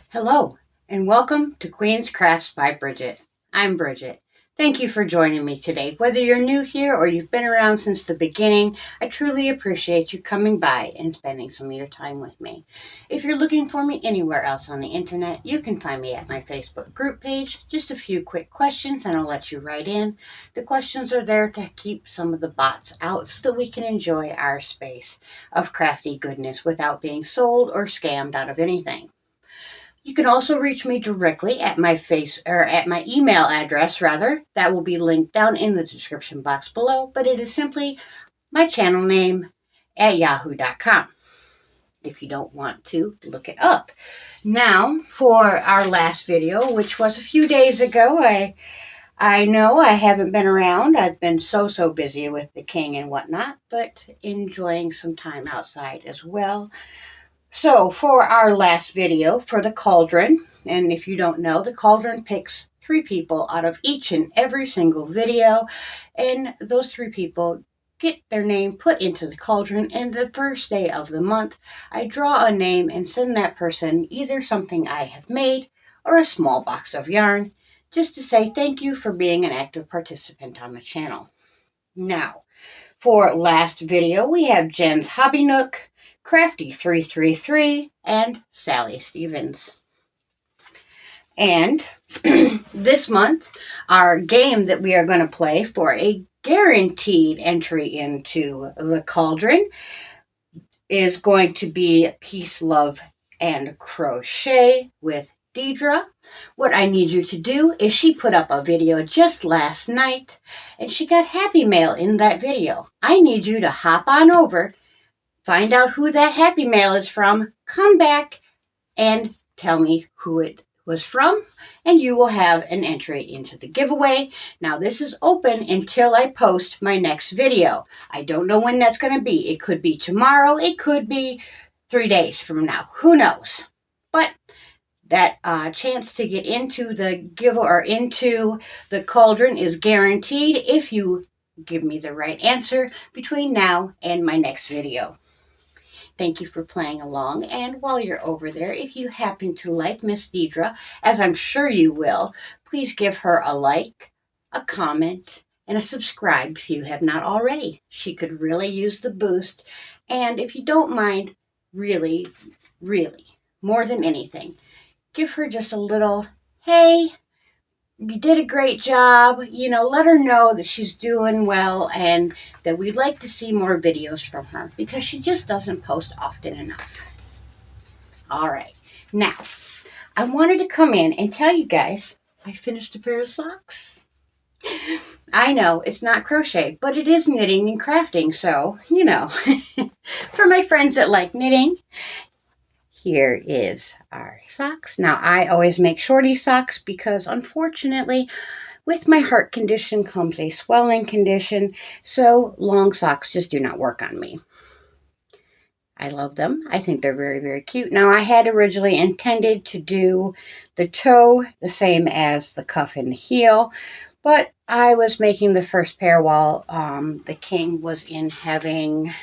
Hello, and welcome to Queen's Crafts by Bridget. I'm Bridget. Thank you for joining me today. Whether you're new here or you've been around since the beginning, I truly appreciate you coming by and spending some of your time with me. If you're looking for me anywhere else on the internet, you can find me at my Facebook group page. Just a few quick questions and I'll let you write in. The questions are there to keep some of the bots out so that we can enjoy our space of crafty goodness without being sold or scammed out of anything. You can also reach me directly at my email address rather. That will be linked down in the description box below, but it is simply my channel name at yahoo.com. If you don't want to look it up. Now, for our last video, which was a few days ago, I know I haven't been around. I've been so busy with the king and whatnot, but enjoying some time outside as well. So for our last video for the cauldron, and if you don't know, the cauldron picks 3 people out of each and every single video, and those 3 people get their name put into the cauldron, and the first day of the month, I draw a name and send that person either something I have made or a small box of yarn, just to say thank you for being an active participant on the channel. Now, for last video, we have Jen's Hobby Nook, Crafty333, and Sally Stevens. And this month, our game that we are going to play for a guaranteed entry into the cauldron is going to be Peace, Love, and Crochet with Deidre. What I need you to do is she put up a video just last night, and she got Happy Mail in that video. I need you to hop on over, find out who that Happy Mail is from, come back and tell me who it was from, and you will have an entry into the giveaway. Now, this is open until I post my next video. I don't know when that's going to be. It could be tomorrow. It could be 3 days from now. Who knows? But that chance to get into the into the cauldron is guaranteed if you give me the right answer between now and my next video. Thank you for playing along, and while you're over there, if you happen to like Miss Deidre, as I'm sure you will, please give her a like, a comment, and a subscribe if you have not already. She could really use the boost, and if you don't mind, really, more than anything, give her just a little, hey, you did a great job, let her know that she's doing well and that we'd like to see more videos from her because she just doesn't post often enough. All right. Now, I wanted to come in and tell you guys I finished a pair of socks. I know it's not crochet, but it is knitting and crafting, so, for my friends that like knitting, here is our socks. Now, I always make shorty socks because, unfortunately, with my heart condition comes a swelling condition, so long socks just do not work on me. I love them. I think they're very cute. Now, I had originally intended to do the toe the same as the cuff and the heel, but I was making the first pair while the king was in having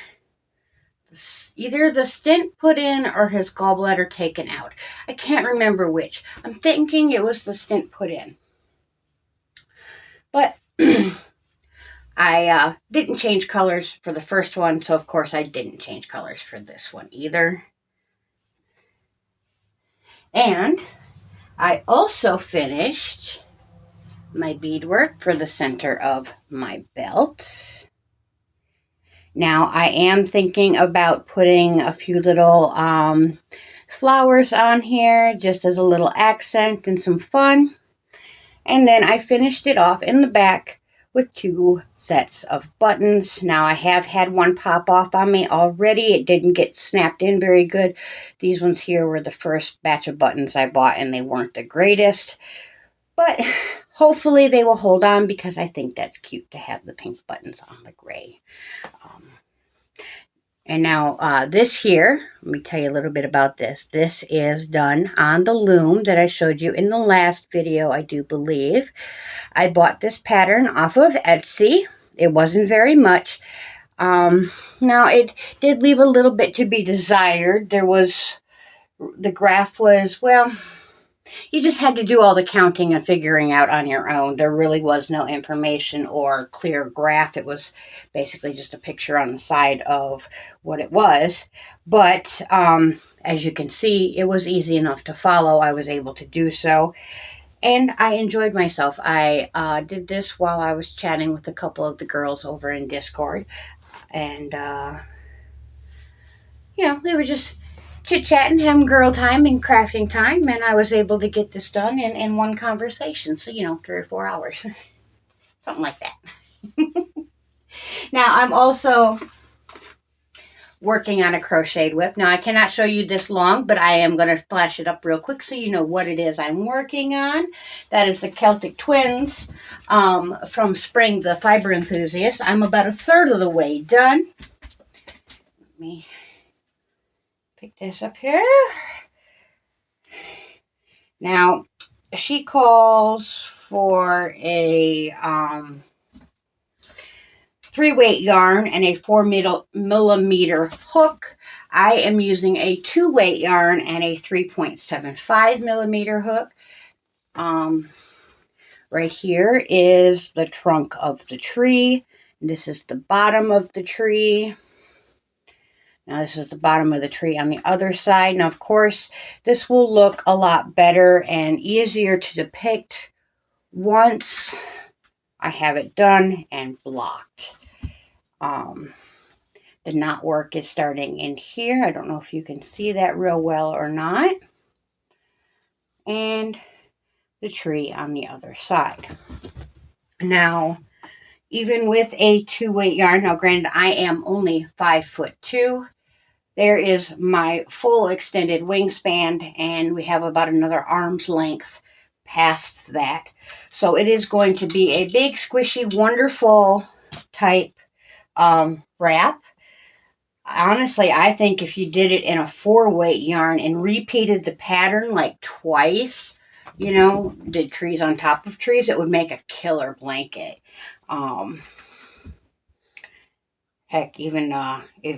either the stent put in or his gallbladder taken out. I can't remember which. I'm thinking it was the stent put in. But I didn't change colors for the first one, so of course I didn't change colors for this one either. And I also finished my beadwork for the center of my belt. Now, I am thinking about putting a few little flowers on here just as a little accent and some fun. And then I finished it off in the back with 2 sets of buttons. Now, I have had one pop off on me already. It didn't get snapped in very good. These ones here were the first batch of buttons I bought, and they weren't the greatest. But hopefully they will hold on because I think that's cute to have the pink buttons on the gray. And now this here, let me tell you a little bit about this. This is done on the loom that I showed you in the last video, I do believe. I bought this pattern off of Etsy. It wasn't very much. Now, it did leave a little bit to be desired. There was the graph was, well, you just had to do all the counting and figuring out on your own. There really was no information or clear graph. It was basically just a picture on the side of what it was. But as you can see, it was easy enough to follow. I was able to do so. And I enjoyed myself. I did this while I was chatting with a couple of the girls over in Discord. And, they were just chit-chatting, having girl time and crafting time, and I was able to get this done in one conversation. So, 3 or 4 hours. Something like that. Now, I'm also working on a crocheted whip. Now, I cannot show you this long, but I am going to flash it up real quick so you know what it is I'm working on. That is the Celtic Twins from Spring, the Fiber Enthusiast. I'm about 1/3 of the way done. Let me pick this up here. Now, she calls for a 3-weight yarn and a 4mm hook. I am using a 2-weight yarn and a 3.75mm hook. Right here is the trunk of the tree. This is the bottom of the tree. Now this is the bottom of the tree on the other side. Now, of course, this will look a lot better and easier to depict once I have it done and blocked. The knot work is starting in here. I don't know if you can see that real well or not. And the tree on the other side. Now, even with a 2-weight yarn, now granted I am only 5'2", there is my full extended wingspan, and we have about another arm's length past that. So it is going to be a big, squishy, wonderful type wrap. Honestly, I think if you did it in a 4-weight yarn and repeated the pattern like twice, did trees on top of trees, it would make a killer blanket. Heck, even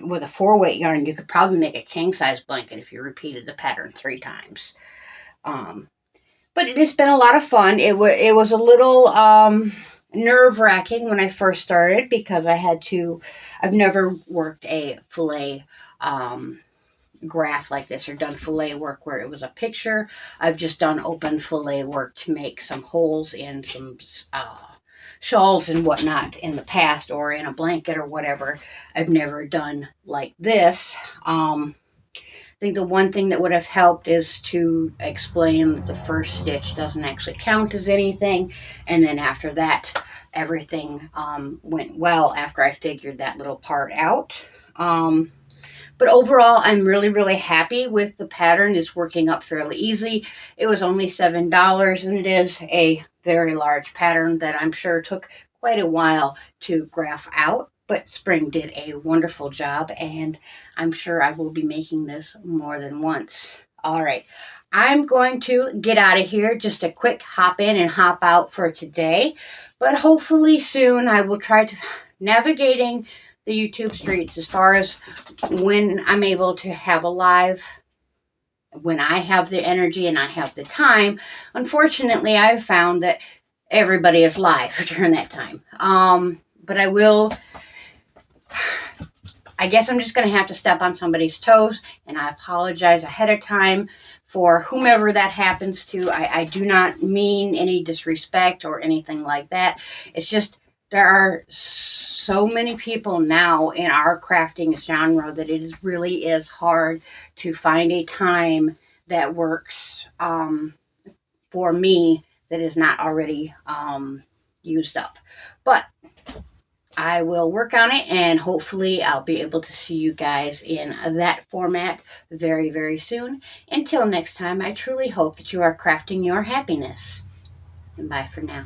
with a 4-weight yarn, you could probably make a king-size blanket if you repeated the pattern 3 times. But it has been a lot of fun. It was a little nerve-wracking when I first started because I've never worked a fillet graph like this or done fillet work where it was a picture. I've just done open fillet work to make some holes in some shawls and whatnot in the past, or in a blanket or whatever. I've never done like this. I think the one thing that would have helped is to explain that the first stitch doesn't actually count as anything, and then after that everything went well after I figured that little part out. But overall, I'm really, really happy with the pattern. It's working up fairly easy. It was only $7, and it is a very large pattern that I'm sure took quite a while to graph out. But Spring did a wonderful job, and I'm sure I will be making this more than once. All right, I'm going to get out of here. Just a quick hop in and hop out for today. But hopefully soon I will try to navigating the YouTube streets as far as when I'm able to have a live, when I have the energy and I have the time. Unfortunately, I've found that everybody is live during that time. But I guess I'm just going to have to step on somebody's toes, and I apologize ahead of time for whomever that happens to. I do not mean any disrespect or anything like that. It's just there are so many people now in our crafting genre that it really is hard to find a time that works for me that is not already used up. But I will work on it, and hopefully I'll be able to see you guys in that format very, very soon. Until next time, I truly hope that you are crafting your happiness. And bye for now.